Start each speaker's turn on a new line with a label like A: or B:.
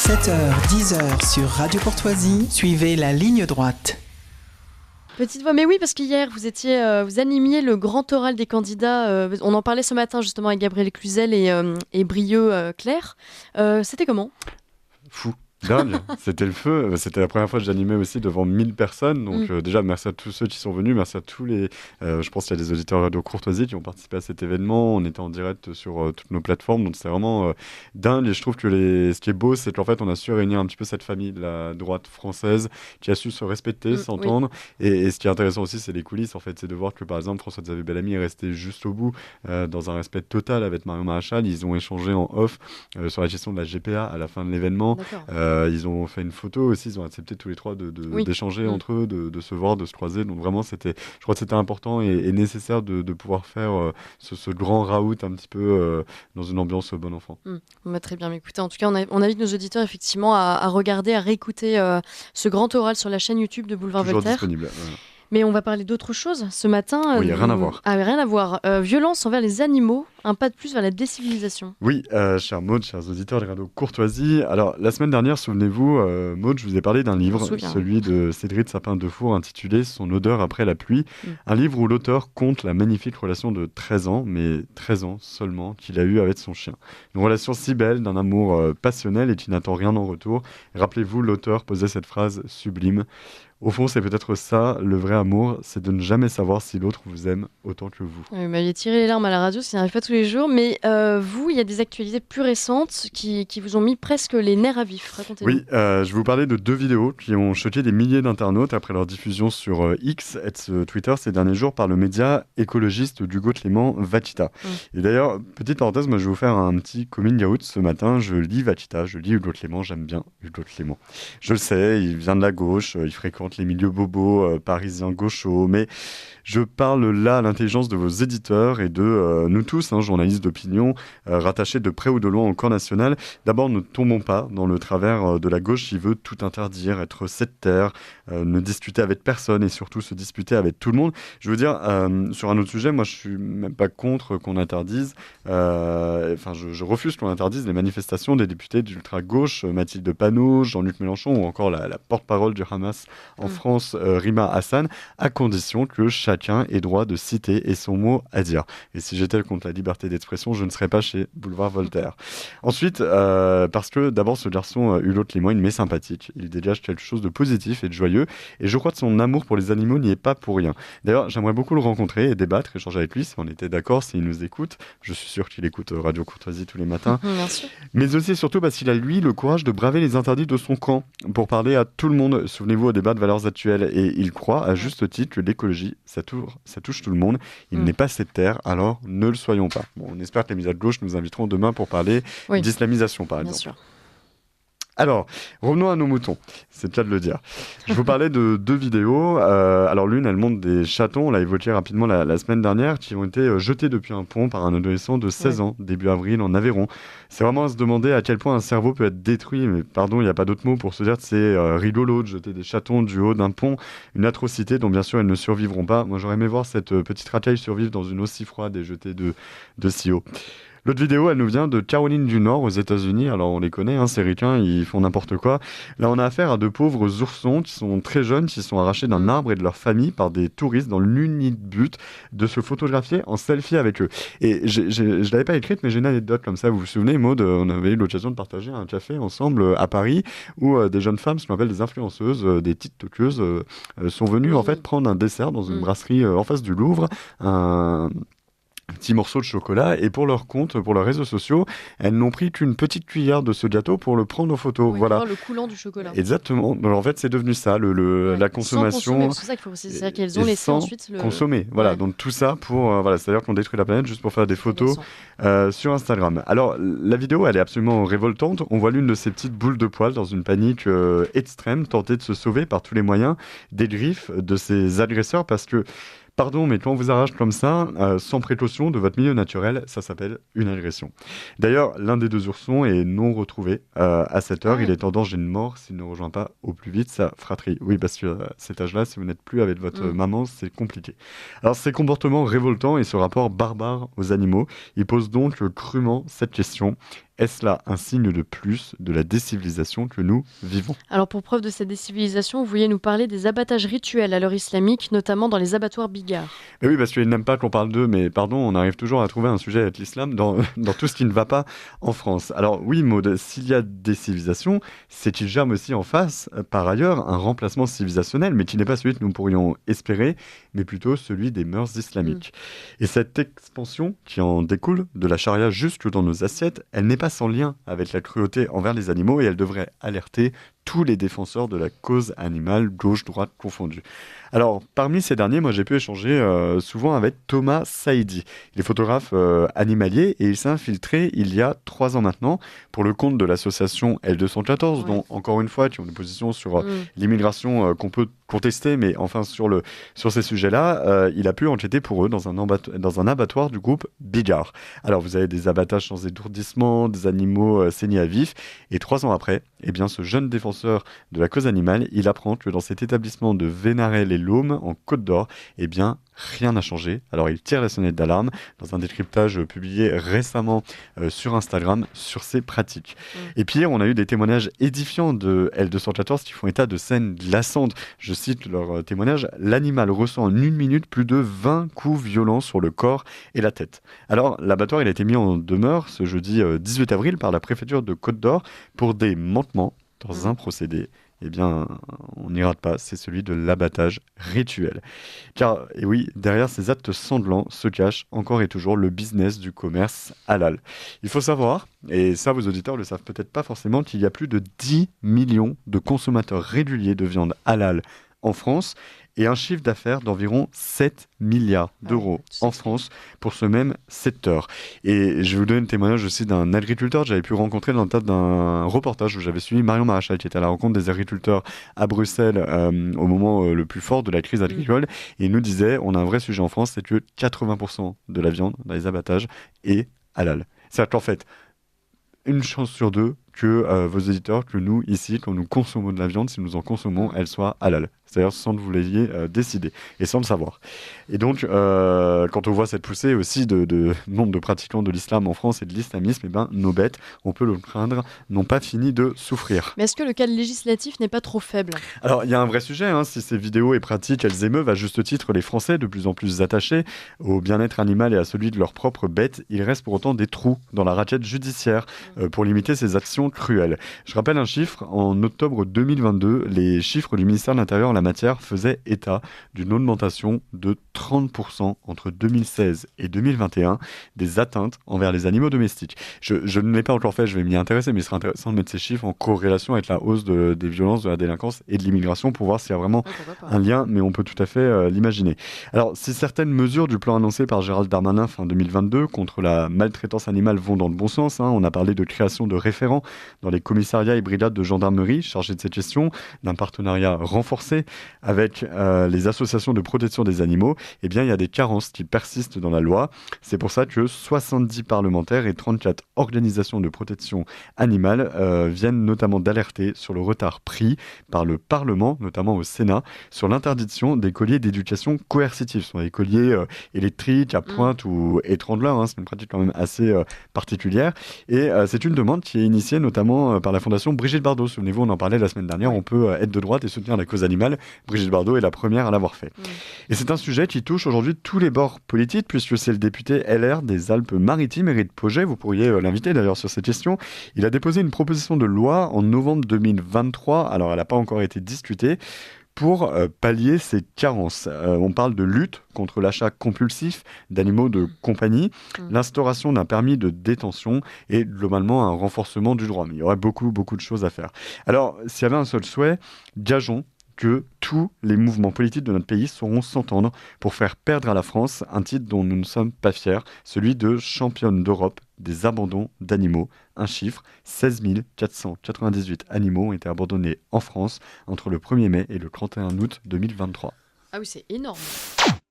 A: 7h, 10h sur Radio Courtoisie, suivez la ligne droite.
B: Petite voix, mais oui, parce qu'hier, vous animiez le grand oral des candidats. On en parlait ce matin justement avec Gabriel Cluzel et Brieux Claire. C'était comment ?
C: Fou. Dingue, c'était le feu. C'était la première fois que j'animais aussi devant 1000 personnes. Donc déjà, merci à tous ceux qui sont venus. Merci à tous les... je pense qu'il y a des auditeurs de Courtoisie qui ont participé à cet événement. On était en direct sur toutes nos plateformes. Donc c'est vraiment dingue. Et je trouve que ce qui est beau, c'est qu'en fait, on a su réunir un petit peu cette famille de la droite française qui a su se respecter, s'entendre. Oui. Et ce qui est intéressant aussi, c'est les coulisses. En fait, c'est de voir que, par exemple, François-Xavier Bellamy est resté juste au bout, dans un respect total avec Marion Maréchal. Ils ont échangé en off sur la gestion de la GPA à la fin de l'événement. Ils ont fait une photo aussi, ils ont accepté tous les trois d'échanger entre eux, de se voir, de se croiser. Donc vraiment, je crois que c'était important et nécessaire de pouvoir faire ce grand raout un petit peu dans une ambiance bon enfant.
B: Très bien, mais écoutez, en tout cas, on invite nos auditeurs effectivement à regarder, à réécouter ce grand oral sur la chaîne YouTube de Boulevard
C: Toujours
B: Voltaire.
C: Disponible.
B: Mais on va parler d'autre chose ce matin.
C: Oui, rien à voir.
B: Rien à voir. Violence envers les animaux, un pas de plus vers la décivilisation.
C: Oui, chère Maud, chers auditeurs de Radio Courtoisie. Alors, la semaine dernière, souvenez-vous, Maud, je vous ai parlé d'un livre, celui de Cédric Sapin-Defour, intitulé « Son odeur après la pluie ». Un livre où l'auteur compte la magnifique relation de 13 ans, mais 13 ans seulement, qu'il a eue avec son chien. Une relation si belle, d'un amour passionnel et qui n'attend rien en retour. Rappelez-vous, l'auteur posait cette phrase sublime. Au fond, c'est peut-être ça, le vrai amour, c'est de ne jamais savoir si l'autre vous aime autant que vous.
B: Vous m'aviez tiré les larmes à la radio, ça n'arrive pas tous les jours, mais vous, il y a des actualités plus récentes qui vous ont mis presque les nerfs à vif. Racontez-nous.
C: Oui, je vais vous parler de 2 vidéos qui ont choqué des milliers d'internautes après leur diffusion sur X, Twitter, ces derniers jours par le média écologiste d'Hugo Clément, Vachita. Et d'ailleurs, petite parenthèse, moi je vais vous faire un petit coming out ce matin. Je lis Vachita, je lis Hugo Clément, j'aime bien Hugo Clément. Je le sais, il vient de la gauche, il fréquente les milieux bobos parisiens gauchos, mais je parle là à l'intelligence de vos éditeurs et de nous tous, journalistes d'opinion, rattachés de près ou de loin au camp national. D'abord, ne tombons pas dans le travers de la gauche qui veut tout interdire, être sectaire, ne discuter avec personne et surtout se disputer avec tout le monde. Je veux dire, sur un autre sujet, moi je suis même pas contre qu'on interdise, je refuse qu'on interdise les manifestations des députés d'ultra-gauche, Mathilde Panot, Jean-Luc Mélenchon ou encore la porte-parole du Hamas en France, Rima Hassan, à condition que chacun ait droit de citer et son mot à dire. Et si j'étais contre la liberté d'expression, je ne serais pas chez Boulevard Voltaire. Ensuite, parce que d'abord, ce garçon, Hulot Clément, il m'est sympathique. Il dégage quelque chose de positif et de joyeux. Et je crois que son amour pour les animaux n'y est pas pour rien. D'ailleurs, j'aimerais beaucoup le rencontrer et débattre, échanger avec lui, si on était d'accord, s'il nous écoute. Je suis sûr qu'il écoute Radio Courtoisie tous les matins.
B: Bien sûr.
C: Mais aussi et surtout parce qu'il a, lui, le courage de braver les interdits de son camp pour parler à tout le monde. Souvenez-vous au débat de valeurs actuelles. Et il croit, à juste titre, que l'écologie, ça touche tout le monde. Il n'est pas sectaire, alors ne le soyons pas. Bon, on espère que les médias de gauche nous inviteront demain pour parler d'islamisation, par exemple.
B: Bien sûr.
C: Alors, revenons à nos moutons, c'est le cas de le dire. Je vous parlais de 2 vidéos. Alors l'une, elle montre des chatons, on l'a évoqué rapidement la semaine dernière, qui ont été jetés depuis un pont par un adolescent de 16 ans, début avril, en Aveyron. C'est vraiment à se demander à quel point un cerveau peut être détruit, mais pardon, il n'y a pas d'autre mot pour se dire que c'est rigolo de jeter des chatons du haut d'un pont, une atrocité dont bien sûr ils ne survivront pas. Moi j'aurais aimé voir cette petite racaille survivre dans une eau si froide et jetée de si haut. L'autre vidéo, elle nous vient de Caroline du Nord, aux États-Unis. Alors, on les connaît, ces ricains, ils font n'importe quoi. Là, on a affaire à 2 pauvres oursons qui sont très jeunes, qui sont arrachés d'un arbre et de leur famille par des touristes dans l'unique but de se photographier en selfie avec eux. Et je l'avais pas écrite, mais j'ai une anecdote comme ça. Vous vous souvenez, Maud, on avait eu l'occasion de partager un café ensemble à Paris où des jeunes femmes, ce qu'on appelle des influenceuses, des TikTokeuses, sont venues en fait prendre un dessert dans une brasserie en face du Louvre, un petit morceau de chocolat, et pour leur compte, pour leurs réseaux sociaux, elles n'ont pris qu'une petite cuillère de ce gâteau pour le prendre en photo.
B: Oui,
C: voilà.
B: le coulant du chocolat.
C: Exactement. Alors, en fait, c'est devenu ça, la consommation.
B: C'est ça qu'il faut préciser, c'est-à-dire qu'elles ont laissé ensuite
C: consommer. Voilà. Donc tout ça pour, c'est-à-dire qu'on détruit la planète juste pour faire des photos sur Instagram. Alors la vidéo, elle est absolument révoltante. On voit l'une de ces petites boules de poils dans une panique extrême, tenter de se sauver par tous les moyens des griffes de ces agresseurs, parce que pardon, mais quand on vous arrache comme ça, sans précaution de votre milieu naturel, ça s'appelle une agression. D'ailleurs, l'un des 2 oursons est non retrouvé à cette heure. Il est en danger de mort s'il ne rejoint pas au plus vite sa fratrie. Oui, parce que à cet âge-là, si vous n'êtes plus avec votre maman, c'est compliqué. Alors, ces comportements révoltants et ce rapport barbare aux animaux, ils posent donc crûment cette question. est-ce là un signe de plus de la décivilisation que nous vivons ?
B: Alors pour preuve de cette décivilisation, vous vouliez nous parler des abattages rituels à l'heure islamique, notamment dans les abattoirs bigards.
C: Mais oui, parce qu'ils n'aiment pas qu'on parle d'eux, mais pardon, on arrive toujours à trouver un sujet avec l'islam dans tout ce qui ne va pas en France. Alors oui, Maud, s'il y a décivilisation, c'est qu'il germe aussi en face, par ailleurs, un remplacement civilisationnel, mais qui n'est pas celui que nous pourrions espérer, mais plutôt celui des mœurs islamiques. Et cette expansion qui en découle de la charia jusque dans nos assiettes, elle n'est pas sans lien avec la cruauté envers les animaux et elle devrait alerter tous les défenseurs de la cause animale, gauche-droite confondus. Alors, parmi ces derniers, moi j'ai pu échanger souvent avec Thomas Saïdi. Il est photographe animalier et il s'est infiltré il y a 3 ans maintenant pour le compte de l'association L214, dont, encore une fois, qui ont des positions sur l'immigration qu'on peut contester, mais enfin sur ces sujets-là, il a pu enquêter pour eux dans un abattoir du groupe Bigard. Alors, vous avez des abattages sans étourdissement, des animaux saignés à vif, et 3 ans après, eh bien, ce jeune défenseur de la cause animale, il apprend que dans cet établissement de Vénarel-les-Laumes, en Côte d'Or, eh bien, rien n'a changé. Alors, il tire la sonnette d'alarme dans un décryptage publié récemment sur Instagram sur ces pratiques. Et pire, on a eu des témoignages édifiants de L214 qui font état de scènes glaçantes. Je cite leur témoignage: l'animal ressent en 1 minute plus de 20 coups violents sur le corps et la tête. Alors, l'abattoir, il a été mis en demeure ce jeudi 18 avril par la préfecture de Côte d'Or pour des manquements dans un procédé. Eh bien, on n'y rate pas, c'est celui de l'abattage rituel. Car, et oui, derrière ces actes sanglants se cache encore et toujours le business du commerce halal. Il faut savoir, et ça vos auditeurs ne le savent peut-être pas forcément, qu'il y a plus de 10 millions de consommateurs réguliers de viande halal en France, et un chiffre d'affaires d'environ 7 milliards d'euros en France pour ce même secteur. Et je vais vous donner un témoignage aussi d'un agriculteur que j'avais pu rencontrer dans le cadre d'un reportage où j'avais suivi Marion Maréchal, qui était à la rencontre des agriculteurs à Bruxelles au moment le plus fort de la crise agricole. Et il nous disait, on a un vrai sujet en France, c'est que 80% de la viande dans les abattages est halal. C'est-à-dire qu'en fait, une chance sur 2 que vos éditeurs, que nous, ici, quand nous consommons de la viande, si nous en consommons, elle soit halal. C'est-à-dire sans que vous l'ayez décidé et sans le savoir. Et donc, quand on voit cette poussée aussi de nombre de pratiquants de l'islam en France et de l'islamisme, eh ben, nos bêtes, on peut le craindre, n'ont pas fini de souffrir.
B: Mais est-ce que le cadre législatif n'est pas trop faible ?
C: Alors, il y a un vrai sujet, si ces vidéos et pratiques, elles émeuvent à juste titre les Français, de plus en plus attachés au bien-être animal et à celui de leurs propres bêtes, il reste pour autant des trous dans la raquette judiciaire pour limiter ces actions cruelles. Je rappelle un chiffre, en octobre 2022, les chiffres du ministère de l'Intérieur en la matière faisaient état d'une augmentation de 30% entre 2016 et 2021 des atteintes envers les animaux domestiques. Je ne l'ai pas encore fait, je vais m'y intéresser, mais il serait intéressant de mettre ces chiffres en corrélation avec la hausse des violences, de la délinquance et de l'immigration pour voir s'il y a vraiment un lien, mais on peut tout à fait l'imaginer. Alors, si certaines mesures du plan annoncé par Gérald Darmanin fin 2022 contre la maltraitance animale vont dans le bon sens, on a parlé de création de référents dans les commissariats et brigades de gendarmerie chargés de cette question, d'un partenariat renforcé avec les associations de protection des animaux, eh bien il y a des carences qui persistent dans la loi. C'est pour ça que 70 parlementaires et 34 organisations de protection animale viennent notamment d'alerter sur le retard pris par le Parlement, notamment au Sénat, sur l'interdiction des colliers d'éducation coercitive. Ce sont des colliers électriques à pointe ou étrangleurs, c'est une pratique quand même assez particulière. Et c'est une demande qui est initiée notamment par la Fondation Brigitte Bardot. Souvenez-vous, on en parlait la semaine dernière, on peut être de droite et soutenir la cause animale. Brigitte Bardot est la première à l'avoir fait. Et c'est un sujet qui touche aujourd'hui tous les bords politiques, puisque c'est le député LR des Alpes-Maritimes, Éric Pauget, vous pourriez l'inviter d'ailleurs sur cette question. Il a déposé une proposition de loi en novembre 2023, alors elle n'a pas encore été discutée, pour pallier ces carences. On parle de lutte contre l'achat compulsif d'animaux de compagnie, l'instauration d'un permis de détention et globalement un renforcement du droit. Mais il y aurait beaucoup de choses à faire. Alors, s'il y avait un seul souhait, gageons que tous les mouvements politiques de notre pays sauront s'entendre pour faire perdre à la France un titre dont nous ne sommes pas fiers, celui de championne d'Europe des abandons d'animaux. Un chiffre, 16 498 animaux ont été abandonnés en France entre le 1er mai et le 31 août 2023.
B: Ah oui, c'est énorme.